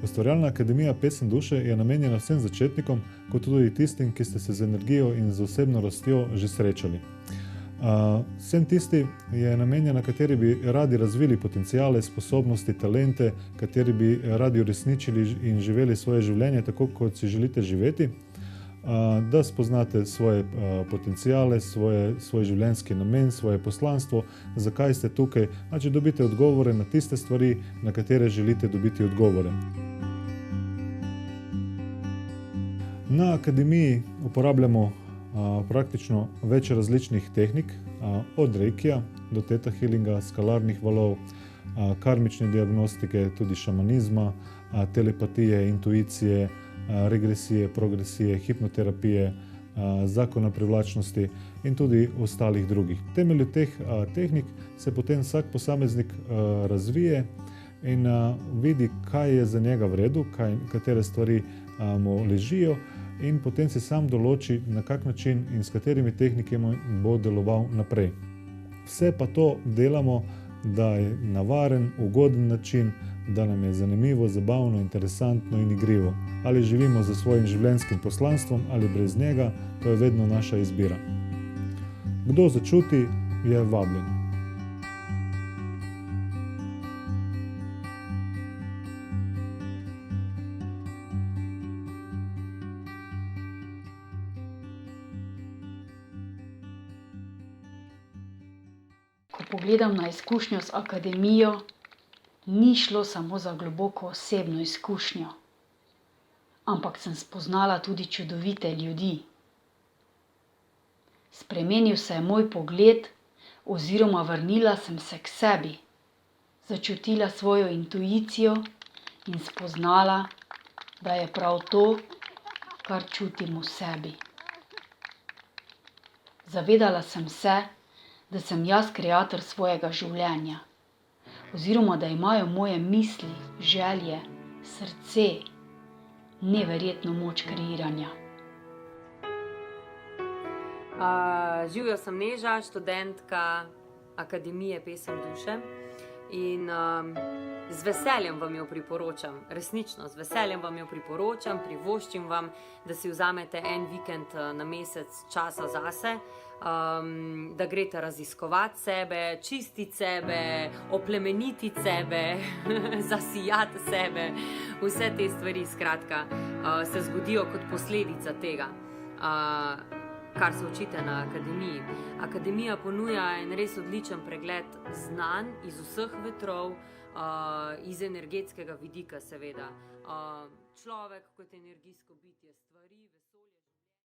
Ustvarjalna akademija Pesem duše je namenjena vsem začetnikom, kot tudi tistim, ki ste se z energijo in z osebno rastjo že srečali. Vsem tisti je namenjena, kateri bi radi razvili potenciale, sposobnosti, talente, kateri bi radi uresničili in živeli svoje življenje tako, kot si želite živeti, da spoznate svoje potenciale, svoj življenjski namen, svoje poslanstvo, zakaj ste tukaj, znači dobite odgovore na tiste stvari, na katere želite dobiti odgovore. Na akademiji uporabljamo praktično več različnih tehnik, od reikija do teta healinga, skalarnih valov, karmične diagnostike, tudi šamanizma, telepatije, intuicije, regresije, progresije, hipnoterapije, zakona privlačnosti in tudi ostalih drugih. V temelju teh tehnik se potem vsak posameznik razvije in vidi, kaj je za njega v redu, katere stvari mu ležijo, in potem si sam določi, na kak način in s katerimi tehnikami bo deloval naprej. Vse pa to delamo, da je na varen, ugoden način, da nam je zanimivo, zabavno, interesantno in igrivo. Ali živimo za svojim življenjskim poslanstvom ali brez njega, to je vedno naša izbira. Kdo začuti, je vabljen. Ko pogledam na izkušnjo z akademijo, ni šlo samo za globoko osebno izkušnjo, ampak sem spoznala tudi čudovite ljudi. Spremenil se je moj pogled oziroma vrnila sem se k sebi, začutila svojo intuicijo in spoznala, da je prav to, kar čutim v sebi. Zavedala sem se, da sem jaz kreator svojega življenja, oziroma da imajo moje misli, želje, srce neverjetno moč kreiranja. Živjo, sem Neža, študentka Akademije Pesem duše in z veseljem vam jo priporočam, resnično, z veseljem vam jo priporočam, privoščim vam, da si vzamete en vikend na mesec časa zase, da greste raziskovati sebe, čistiti sebe, oplemenititi sebe, zasijati sebe, vse te stvari, skratka, se zgodijo kot posledica tega, kar se učite na akademiji. Akademija ponuja en res odličen pregled znanj iz vseh vetrov, iz energetskega vidika seveda. Človek kot energijsko bitje, stvari, vesolje...